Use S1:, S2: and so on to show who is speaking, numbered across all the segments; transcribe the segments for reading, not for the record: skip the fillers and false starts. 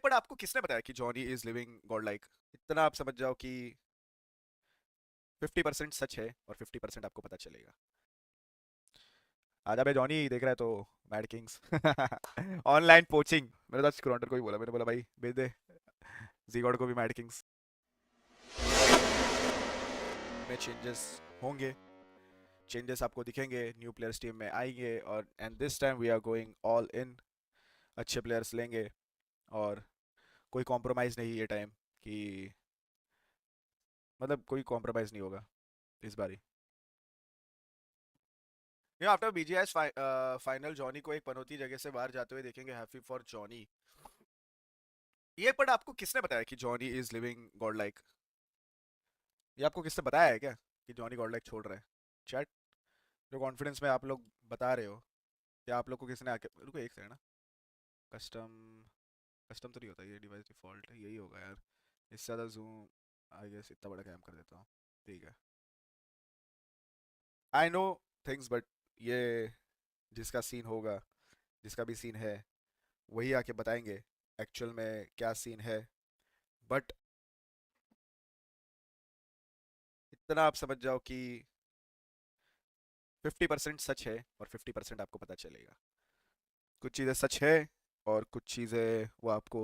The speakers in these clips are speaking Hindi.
S1: पर आपको किसने बताया कि Johnny is living God like? इतना आप समझ जाओ कि 50% सच है और 50% आपको पता चलेगा। आजा बे जॉनी, देख रहा है तो मैड किंग्स ऑनलाइन पोचिंग। मैंने तो स्क्रॉन्डर को ही बोला, मैंने बोला भाई भेज दे जीगॉड को भी मैड किंग्स में। चेंजेस होंगे, चेंजेस आपको दिखेंगे, न्यू प्लेयर्स टीम में आएंगे और and this time we are going all in. अच्छे प्लेयर्स लेंगे और कोई कॉम्प्रोमाइज़ नहीं ये टाइम कि मतलब कोई कॉम्प्रोमाइज़ नहीं होगा इस बारी। आफ्टर बीजीएस फाइनल जॉनी को एक पनौती जगह से बाहर जाते हुए देखेंगे। Happy for Johnny. ये पर आपको किसने बताया कि Johnny is living God like? ये आपको किसने बताया है क्या कि जॉनी गॉड लाइक छोड़ रहा है? चैट, जो कॉन्फिडेंस में आप लोग बता रहे हो, क्या आप लोग को किसने आके, रुको एक सेकंड ना। कस्टम, कस्टम तो नहीं होता ये, डिवाइस डिफॉल्ट है, यही होगा यार। इससे ज़्यादा जूम, आई गेस इतना बड़ा कैम कर देता हूँ। ठीक है, आई नो थिंग्स बट ये जिसका सीन होगा, जिसका भी सीन है, वही आके बताएंगे एक्चुअल में क्या सीन है। बट इतना आप समझ जाओ कि 50% सच है और 50% आपको पता चलेगा। कुछ चीज़ें सच है और कुछ चीज़ें वो आपको,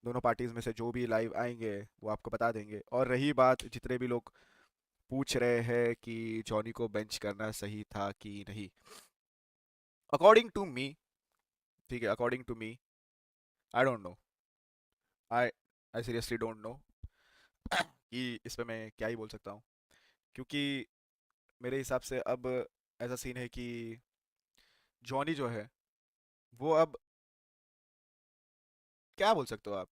S1: दोनों पार्टीज में से जो भी लाइव आएंगे वो आपको बता देंगे। और रही बात, जितने भी लोग पूछ रहे हैं कि जॉनी को बेंच करना सही था कि नहीं, अकॉर्डिंग टू मी, ठीक है, according to me, I don't know, I I seriously don't know कि इस पे मैं क्या ही बोल सकता हूँ। क्योंकि मेरे हिसाब से अब ऐसा सीन है कि जॉनी जो है वो अब, क्या बोल सकते हो आप,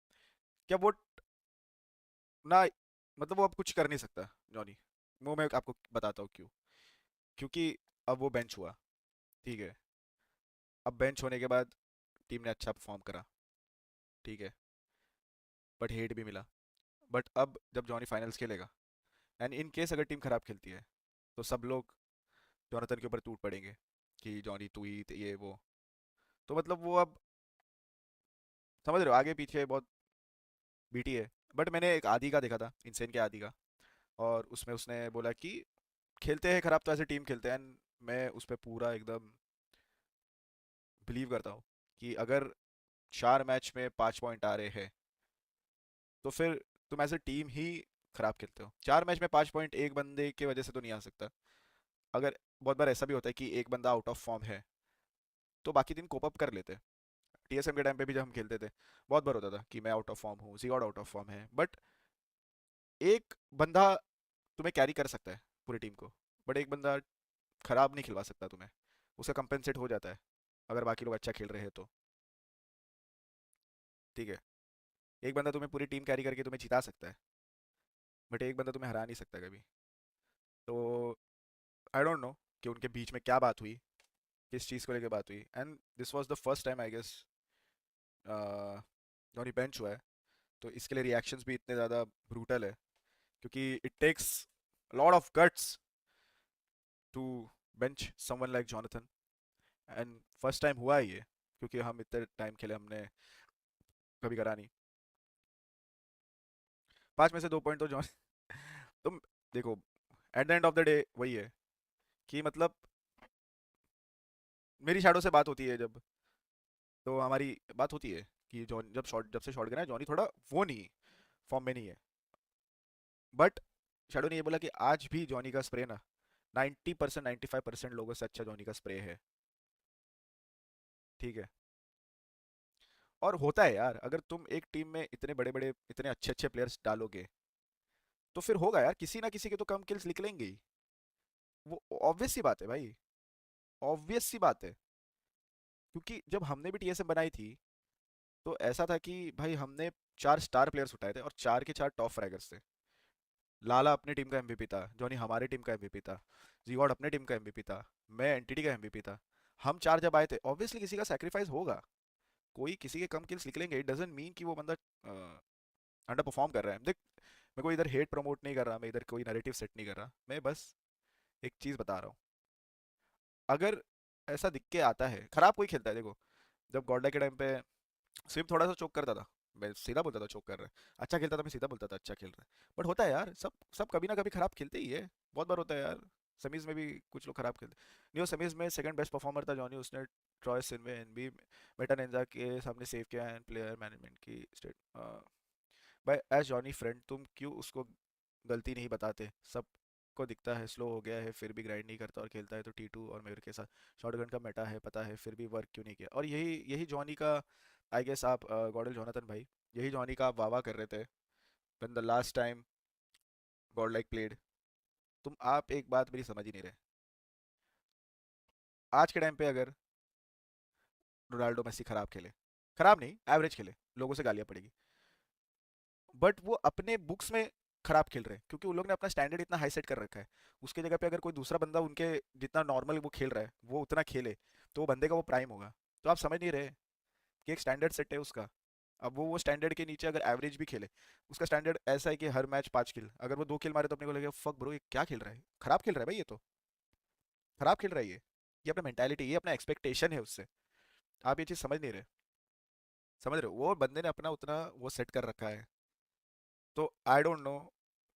S1: क्या वो ना, मतलब वो अब कुछ कर नहीं सकता जॉनी। वो मैं आपको बताता हूँ क्यों। क्योंकि अब वो बेंच हुआ, ठीक है। अब बेंच होने के बाद टीम ने अच्छा परफॉर्म करा, ठीक है, बट हेट भी मिला। बट अब जब जॉनी फाइनल्स खेलेगा एंड इन केस अगर टीम खराब खेलती है तो सब लोग जॉनथन के ऊपर टूट पड़ेंगे कि जॉनी तू ही ये वो। तो मतलब वो अब, समझ रहे हो, आगे पीछे बहुत बीटी है। बट मैंने एक आदि का देखा था, इनसेन के आदि का, और उसमें उसने बोला कि खेलते हैं खराब तो ऐसे टीम खेलते हैं। एंड मैं उस पर पूरा एकदम बिलीव करता हूँ कि अगर 4 मैच में 5 पॉइंट आ रहे हैं तो फिर तुम ऐसे टीम ही खराब खेलते हो। 4 मैच में 5 पॉइंट एक बंदे की वजह से तो नहीं आ सकता। अगर बहुत बार ऐसा भी होता है कि एक बंदा आउट ऑफ फॉर्म है तो बाकी दिन कोप अप कर लेते। टीएसएम के टाइम पे भी जब हम खेलते थे बहुत बार होता था कि मैं आउट ऑफ फॉर्म हूँ, सीगॉड आउट ऑफ फॉर्म है, बट एक बंदा तुम्हें कैरी कर सकता है पूरी टीम को। बट एक बंदा खराब नहीं खिलवा सकता तुम्हें, उसका कंपेंसेट हो जाता है अगर बाकी लोग अच्छा खेल रहे हैं तो, ठीक है। एक बंदा तुम्हें पूरी टीम कैरी करके तुम्हें जिता सकता है, बट एक बंदा तुम्हें हरा नहीं सकता कभी। तो आई डोंट नो कि उनके बीच में क्या बात हुई, किस चीज़ को लेकर बात हुई। And this was the first time I guess Dhoni bench हुआ है, तो इसके लिए रिएक्शंस भी इतने ज़्यादा ब्रूटल है। क्योंकि it takes lot of guts to bench someone like Jonathan. And first time हुआ है ये, क्योंकि हम इतने टाइम खेले, हमने कभी करा नहीं। 5 में से 2 पॉइंट तो जॉन तुम देखो, at the end of the day वही है कि मतलब मेरी शैडो से बात होती है जब, तो हमारी बात होती है कि जॉन जब से शॉट गिरा है जॉनी थोड़ा वो नहीं, फॉर्म में नहीं है। बट शैडो ने ये बोला कि आज भी जॉनी का स्प्रे ना 90% 95% लोगों से अच्छा जॉनी का स्प्रे है, ठीक है। और होता है यार, अगर तुम एक टीम में इतने बड़े बड़े इतने अच्छे अच्छे प्लेयर्स डालोगे तो फिर होगा यार, किसी ना किसी के तो कम किल्स निकलेंगे ही। वो ऑब्वियस सी बात है भाई, ऑब्वियस सी बात है। क्योंकि जब हमने भी टीएसएम बनाई थी तो ऐसा था कि भाई हमने 4 स्टार प्लेयर्स उठाए थे और 4 के 4 टॉप फ्रैगर्स थे। लाला अपनी टीम का एमवीपी था, जॉनी हमारी टीम का एमवीपी था, जीगॉड अपनी टीम का एमवीपी था, मैं एनटीटी का एमवीपी था। हम 4 जब आए थे ऑब्वियसली किसी का सैक्रिफाइस होगा, कोई किसी के कम किल्स निकलेंगे। इट डजंट मीन कि वो बंदा अंडर परफॉर्म कर रहा है। देख, मैं कोई इधर हेट प्रमोट नहीं कर रहा, मैं इधर कोई नैरेटिव सेट नहीं कर रहा, मैं बस एक चीज़ बता रहा हूँ। अगर ऐसा दिख के आता है, खराब कोई खेलता है, देखो जब गॉडा के टाइम पे स्विम थोड़ा सा चोक करता था, मैं सीधा बोलता था चोक कर रहा है, अच्छा खेलता था मैं सीधा बोलता था अच्छा खेल रहा है। बट होता है यार, सब सब कभी ना कभी खराब खेलते ही है, बहुत बार होता है यार। सेमीज में भी कुछ लोग खराब खेलते। नहीं, वो सेमीज में सेकंड बेस्ट परफॉर्मर था जॉनी, उसने ट्रॉय सिनवे एनबी मेटानेंजा के सामने सेव किया एंड प्लेयर मैनेजमेंट की स्टेट। भाई एज जॉनी फ्रेंड तुम क्यों उसको गलती नहीं बताते? सबको दिखता है स्लो हो गया है फिर भी ग्राइंड नहीं करता और खेलता है तो टी2 और मयूर के साथ शॉटगन का मेटा है पता है फिर भी वर्क क्यों नहीं किया? और यही यही जॉनी का, आई गेस आप गॉडल जोनाथन भाई, यही जॉनी का आप वाह वाह कर रहे थे when the last time God like played. तुम आप एक बात मेरी समझ ही नहीं रहे। आज के टाइम पे अगर रोनाल्डो मेसी खराब खेले, खराब नहीं एवरेज खेले, लोगों से गालियां पड़ेगी, बट वो अपने बुक्स में खराब खेल रहे हैं क्योंकि उन लोग ने अपना स्टैंडर्ड इतना हाई सेट कर रखा है। उसके जगह पे अगर कोई दूसरा बंदा उनके जितना नॉर्मल वो खेल रहा है वो उतना खेले तो वो बंदे का वो प्राइम होगा। तो आप समझ नहीं रहे कि एक स्टैंडर्ड सेट है उसका। अब वो स्टैंडर्ड के नीचे अगर एवरेज भी खेले, उसका स्टैंडर्ड ऐसा है कि हर मैच 5 किल, अगर वो 2 किल मारे तो अपने को लगेगा फक ब्रो ये क्या खेल रहा है, खराब खेल रहा है भाई, ये तो खराब खेल रहा है ये अपना मेंटालिटी, ये अपना एक्सपेक्टेशन है उससे। आप ये चीज़ समझ नहीं रहे, समझ रहे हो? वो बंदे ने अपना उतना वो सेट कर रखा है। तो आई डोंट नो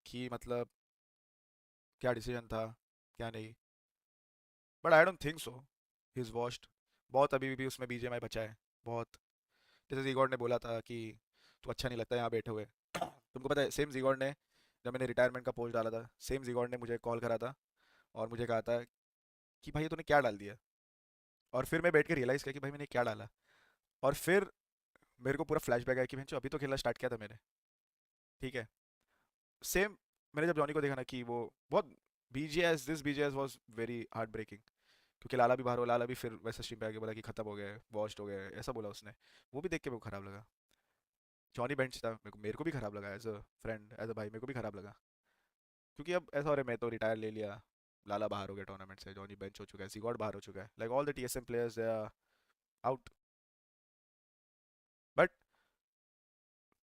S1: कि मतलब क्या डिसीजन था क्या नहीं, but I don't think so he is washed. बहुत अभी भी उसमें बीजेएमआई बचा है बहुत। जैसे जीगॉड ने बोला था कि तू अच्छा नहीं लगता यहाँ बैठे हुए। तुमको पता है सेम जीगॉड ने, जब मैंने रिटायरमेंट का पोस्ट डाला था सेम जीगॉड ने मुझे कॉल करा था और मुझे कहा था कि भाई ये तूने क्या डाल दिया। और फिर मैं बैठ के रियलाइज़ किया कि भाई मैंने क्या डाला। और फिर मेरे को पूरा फ्लैशबैक आया कि भैंचो अभी तो खेलना स्टार्ट किया था मैंने, ठीक है। सेम मैंने जब जॉनी को देखा ना कि वो बहुत BGS, this BGS was very heartbreaking. क्योंकि लाला भी बाहर हो, लाला भी फिर वैसे स्ट्रीम पे आके बोला कि खत्म हो गया है वॉश्ड हो गया है ऐसा बोला उसने। वो भी देख के मेरे को खराब लगा। जॉनी बेंच था, मेरे को भी खराब लगा as a friend as a भाई, मेरे को भी खराब लगा। क्योंकि अब ऐसा हो रहा है मैं तो रिटायर ले लिया, लाला बाहर हो गया टूर्नामेंट से, जॉनी बेंच हो चुका है, सीगॉड बाहर हो चुका है, like all the TSM players they are out. But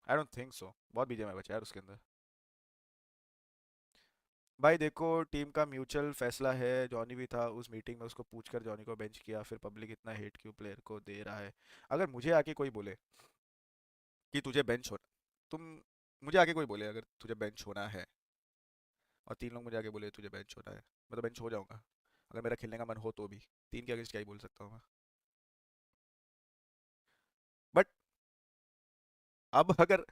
S1: I don't think so बहुत बीजेएमआई बचा है यार उसके अंदर। भाई देखो टीम का म्यूचुअल फैसला है, जॉनी भी था उस मीटिंग में, उसको पूछकर जॉनी को बेंच किया, फिर पब्लिक इतना हेट क्यों प्लेयर को दे रहा है? अगर मुझे आके कोई बोले कि तुझे बेंच होना, तुम मुझे आके कोई बोले अगर तुझे बेंच होना है, और 3 लोग मुझे आके बोले तुझे बेंच होना है, मैं तो बेंच हो जाऊंगा अगर मेरा खेलने का मन हो तो भी। 3 के अगेंस्ट क्या ही बोल सकता हूँ मैं। बट अब अगर,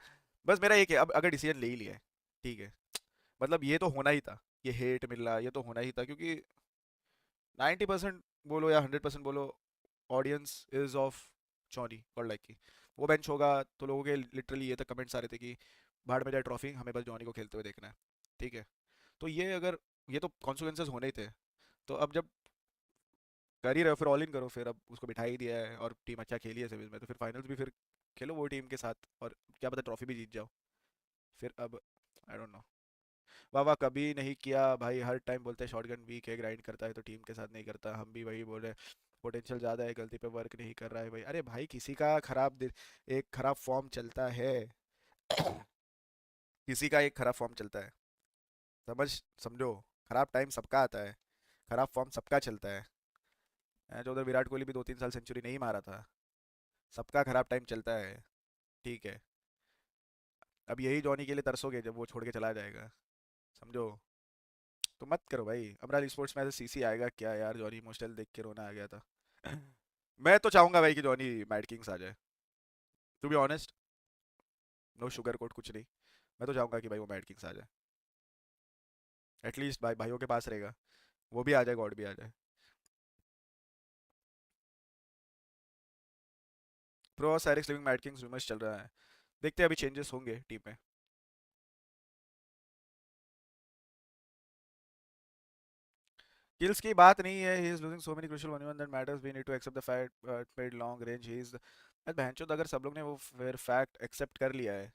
S1: बस मेरा एक है, अब अगर डिसीजन ले ही लिया है, ठीक है, मतलब ये तो होना ही था, ये हेट मिल रहा ये तो होना ही था क्योंकि 90% बोलो या 100% बोलो ऑडियंस इज ऑफ जॉनी और लाइक की। वो बेंच होगा तो लोगों के लिटरली ये तक कमेंट्स आ रहे थे कि भाड़ में जाए ट्रॉफी, हमें बस जॉनी को खेलते हुए देखना है, ठीक है। तो ये अगर, ये तो कॉन्सिक्वेंसेस होने ही थे। तो अब जब कर ही रहे हो फिर ऑल इन करो, फिर अब उसको बिठा ही दिया है और टीम अच्छा खेली है सेमीज में, तो फिर फाइनल्स भी फिर खेलो वो टीम के साथ और क्या पता ट्रॉफी भी जीत जाओ। फिर अब आई डोंट नो। वाह वाह कभी नहीं किया भाई, हर टाइम बोलते हैं शॉटगन वीक है, ग्राइंड करता है तो टीम के साथ नहीं करता, हम भी वही बोल रहे हैं। पोटेंशियल ज़्यादा है गलती पे वर्क नहीं कर रहा है भाई, अरे भाई किसी का एक खराब फॉर्म चलता है। किसी का एक खराब फॉर्म चलता है, समझ, समझो। खराब टाइम सबका आता है, खराब फॉर्म सबका चलता है। जो उधर विराट कोहली भी 2-3 साल सेंचुरी नहीं मारा था, सबका खराब टाइम चलता है, ठीक है। अब यही जॉनी के लिए तरसोगे जब वो छोड़ के चला जाएगा, समझो। तो मत करो भाई, अमराल स्पोर्ट्स में ऐसे सीसी आएगा क्या यार, जॉनी इमोशनल देख के रोना आ गया था। मैं तो चाहूंगा भाई कि जॉनी मैड किंग्स आ जाए, to be honest, no sugar coat कुछ नहीं। मैं तो चाहूंगा कि भाई वो मैड किंग्स आ जाए, एटलीस्ट भाई भाइयों के पास रहेगा, वो भी आ जाए गॉड भी आ जाए। Pro Cyrix living mad kings rumours चल रहा है, देखते हैं अभी चेंजेस होंगे टीम में। किल्स की बात नहीं है, he is losing so many crucial one that matters, we need to accept the fact paid long range he is. बहनचोद अगर सब लोग ने वो फिर फैक्ट एक्सेप्ट कर लिया है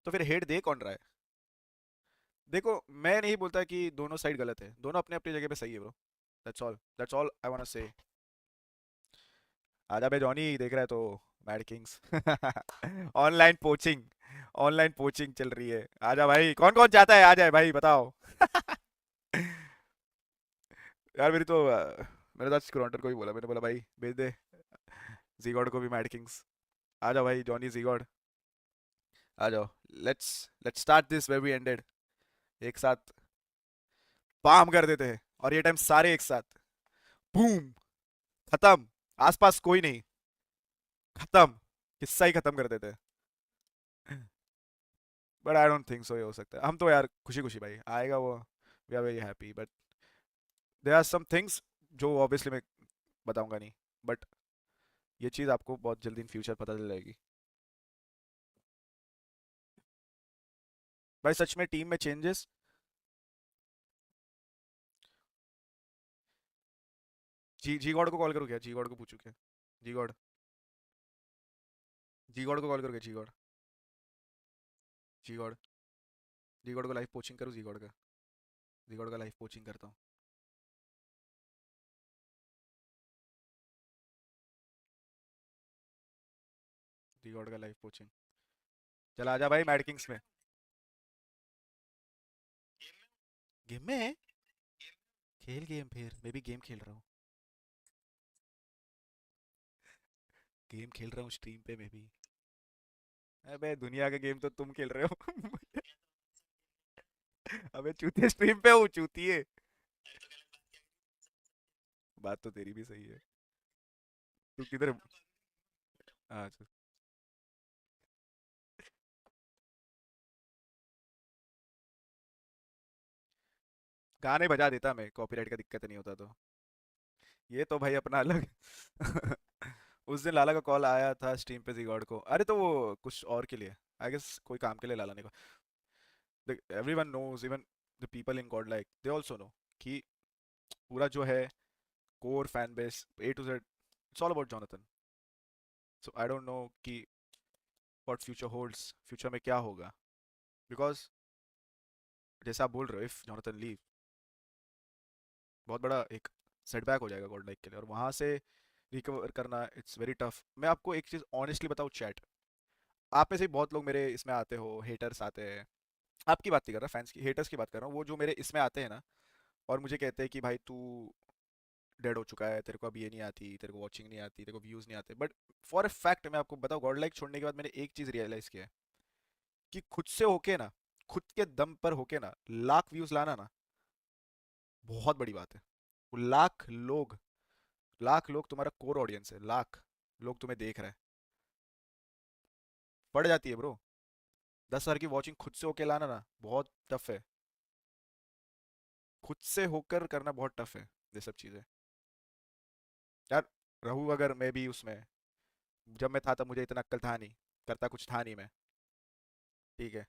S1: तो फिर हेट दे कौन रहा है? देखो मैं नहीं बोलता कि दोनों साइड गलत है, दोनों अपने अपनी जगह पे सही है bro, that's all I want to say. आजा बे जॉनी देख रहा है तो, mad kings. Online poaching, online poaching चल रही है, आजा भाई, कौन कौन चाहता है आ जाए भाई बताओ। यार मेरी तो मैंने तो आज क्रॉन्टर को भी बोला, मैंने बोला भाई भेज दे जीगॉड को भी मैड किंग्स, आजा भाई जॉनी जीगॉड। आ जाओ। Let's let's start this where we ended. एक साथ पाम कर देते हैं, और ये टाइम सारे एक साथ बूम, खत्म। आसपास कोई नहीं, खत्म। किस्सा ही खत्म कर देते हैं। बट आई डोंट थिंक सो ये हो सकता है। हम तो यार खुशी खुशी भाई आएगा वो, we are very happy, but there are some things जो ऑब्वियसली मैं बताऊंगा नहीं, बट ये चीज़ आपको बहुत जल्दी इन फ्यूचर पता चल जाएगी। भाई सच में टीम में चेंजेस। जी जी गॉड को कॉल करो क्या? जी गॉड को पूछू क्या? जी गॉड, जी गॉड को कॉल करो क्या? जी गॉड, जी गॉड, जी गॉड को लाइव कोचिंग करूँ? जी गॉड का, जी गॉड का लाइव कोचिंग करता हूँ। जी गॉड का लाइव कोचिंग। चल आजा भाई मैड किंग्स में। गेम में है? खेल गेम, फिर मैं भी गेम खेल रहा हूँ। गेम खेल रहा हूँ स्ट्रीम पे मैं भी। अबे दुनिया के गेम तो तुम खेल रहे हो। अबे चूतिए स्ट्रीम पे हूँ चूतिए। बात तो तेरी भी सही है। तू किधर? अच्छा। गाने बजा देता मैं, कॉपीराइट का दिक्कत नहीं होता तो। ये तो भाई अपना अलग। उस दिन लाला का कॉल आया था स्ट्रीम पे जीगॉड को, अरे तो वो कुछ और के लिए, आई गेस कोई काम के लिए लाला ने को। Everyone knows, even the people in God like they also know कि पूरा जो है core fan base A to Z, it's all about Jonathan. So I don't know कि व्हाट फ्यूचर होल्ड्स, फ्यूचर में क्या होगा, बिकॉज जैसे आप बोल रहे हो, इफ जॉनथन लीव, बहुत बड़ा एक सेटबैक हो जाएगा गॉड लाइक के लिए, और वहां से रिकवर करना इट्स वेरी टफ। मैं आपको एक चीज ऑनेस्टली बताऊं चैट, आप में से बहुत लोग मेरे इसमें आते हो, हेटर्स आते हैं, आपकी बात नहीं कर रहा, फैंस की, हेटर्स की बात कर रहा हूँ, वो जो मेरे इसमें आते हैं ना, और मुझे कहते हैं कि भाई तू डेड हो चुका है, तेरे को अब ये नहीं आती, तेरे को वॉचिंग नहीं आती, तेरे को व्यूज नहीं आते, बट फॉर ए फैक्ट मैं आपको बताऊं, गॉड लाइक छोड़ने के बाद मैंने एक चीज रियलाइज किया है कि खुद से होके ना, खुद के दम पर होके ना, लाख व्यूज लाना ना बहुत बड़ी बात है। वो लाख लोग तुम्हारा कोर ऑडियंस है, लाख लोग तुम्हें देख रहे हैं, पड़ जाती है ब्रो। 10,000 की वॉचिंग खुद से होके लाना ना बहुत टफ है। खुद से होकर करना बहुत टफ है ये सब चीजें। यार रहूँ अगर मैं भी उसमें, जब मैं था तब मुझे इतना अक्ल था नहीं, करता कुछ था नहीं मैं, ठीक है।